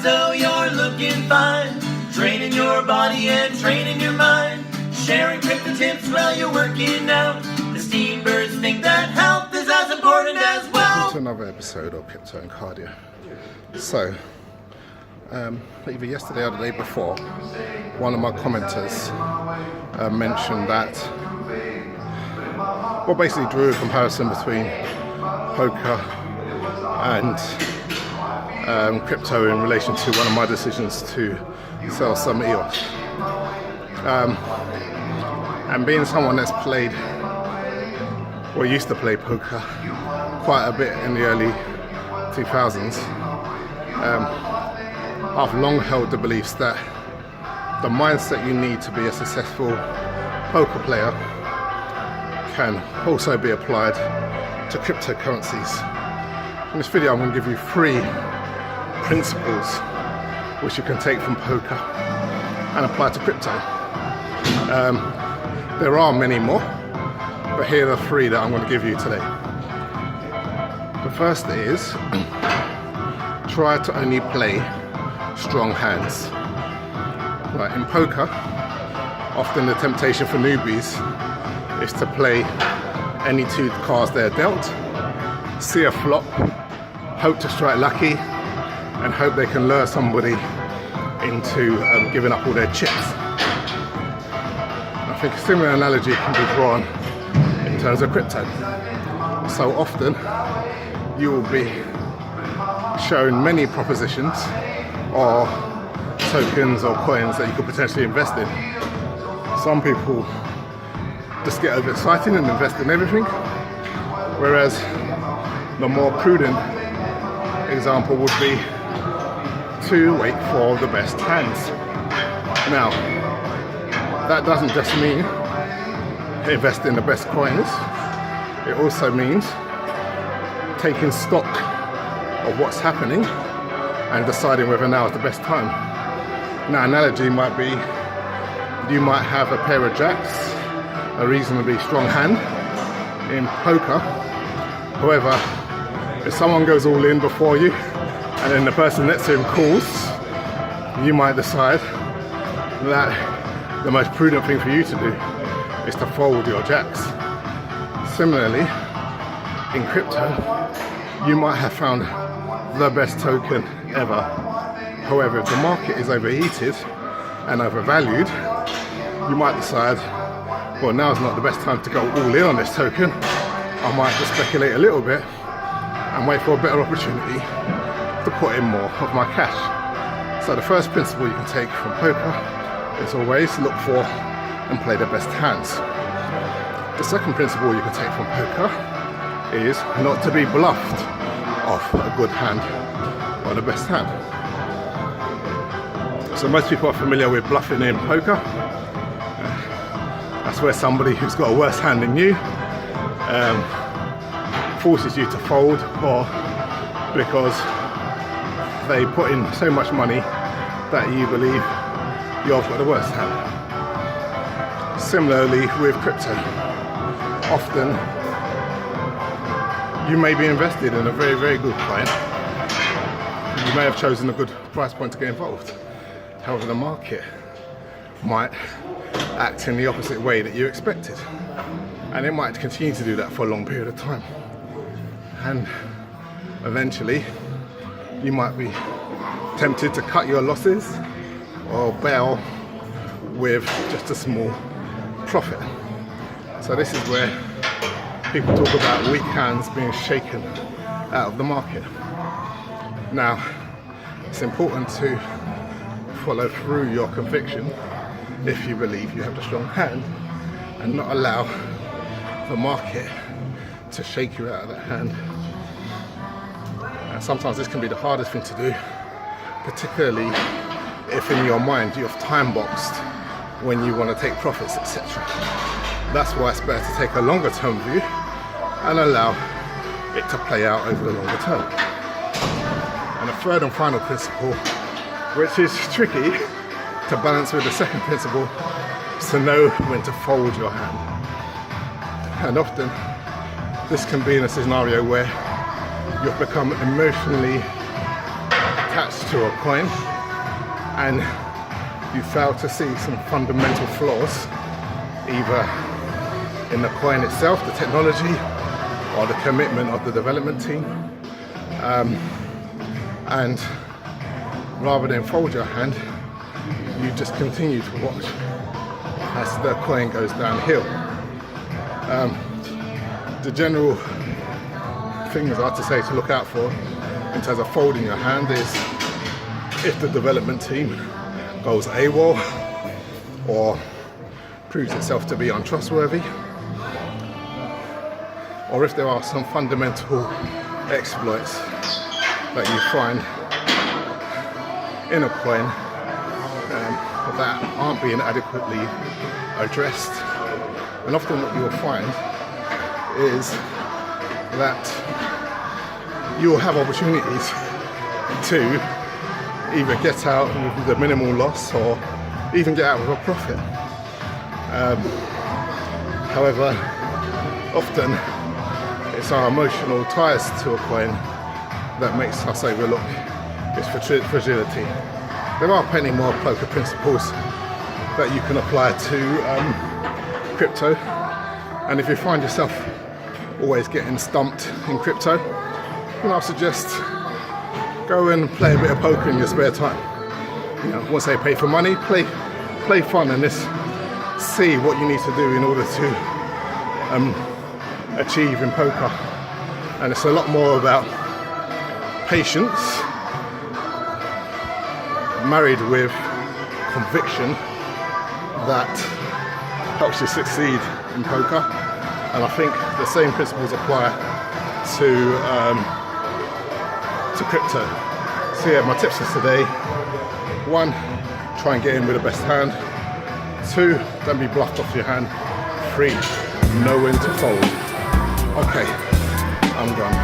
until you're looking fine. Training your body and training your mind. Sharing crypto tips while you're working out. The Steam Birds think that health is as important as well. Welcome to another episode of Crypto and Cardio. So, either yesterday or the day before, one of my commenters mentioned that, well, basically drew a comparison between poker and crypto in relation to one of my decisions to sell some EOS. And being someone that's played, or used to play poker quite a bit in the early 2000s, I've long held the beliefs that the mindset you need to be a successful poker player can also be applied to cryptocurrencies. In this video I'm going to give you 3 principles which you can take from poker and apply to crypto. There are many more, but here are the 3 that I'm going to give you today. The first is try to only play strong hands. Right, in poker, often the temptation for newbies is to play any 2 cards they're dealt, see a flop, hope to strike lucky, and hope they can lure somebody into giving up all their chips. I think a similar analogy can be drawn in terms of crypto. So often you will be shown many propositions or tokens or coins that you could potentially invest in. Some people just get overexcited and invest in everything, whereas the more prudent example would be to wait for the best hands. Now, that doesn't just mean invest in the best coins, it also means taking stock of what's happening and deciding whether now is the best time. Now, analogy might be, you might have a pair of jacks, a reasonably strong hand in poker. However, if someone goes all in before you and then the person next to him calls, you might decide that the most prudent thing for you to do is to fold your jacks. Similarly, in crypto, you might have found the best token ever. However, if the market is overheated and overvalued, you might decide, well, now's not the best time to go all in on this token. I might just speculate a little bit and wait for a better opportunity to put in more of my cash. So the first principle you can take from poker is always look for and play the best hands. The second principle you can take from poker is not to be bluffed off a good hand or the best hand. So most people are familiar with bluffing in poker. That's where somebody who's got a worse hand than you forces you to fold, or because they put in so much money that you believe you've got the worst hand. Similarly with crypto, often you may be invested in a very, very good coin. You may have chosen a good price point to get involved. However, the market might act in the opposite way that you expected. And it might continue to do that for a long period of time. And eventually, you might be tempted to cut your losses or bail with just a small profit. So this is where people talk about weak hands being shaken out of the market. Now, it's important to follow through your conviction if you believe you have a strong hand and not allow the market to shake you out of that hand. And sometimes this can be the hardest thing to do, particularly if in your mind you've time boxed when you want to take profits, etc. That's why it's better to take a longer term view and allow it to play out over the longer term. And the third and final principle, which is tricky to balance with the second principle, is to know when to fold your hand. And often this can be in a scenario where you've become emotionally attached to a coin and you fail to see some fundamental flaws either in the coin itself, the technology, or the commitment of the development team, and rather than fold your hand, you just continue to watch as the coin goes downhill. The general things I have to say to look out for in terms of folding your hand is if the development team goes AWOL or proves itself to be untrustworthy, or if there are some fundamental exploits that you find in a coin that aren't being adequately addressed. And often what you'll find is that you'll have opportunities to either get out with a minimal loss or even get out with a profit. However, often it's our emotional ties to a coin that makes us overlook its fragility. There are plenty more poker principles that you can apply to crypto, and if you find yourself always getting stumped in crypto, then I'll suggest go and play a bit of poker in your spare time. You know, once they pay for money, play fun and just see what you need to do in order to achieve in poker. And it's a lot more about patience married with conviction that helps you succeed in poker. And I think the same principles apply to crypto. So yeah, my tips for today: 1, try and get in with the best hand. 2, don't be bluffed off your hand. 3, know when to fold. Okay, I'm done.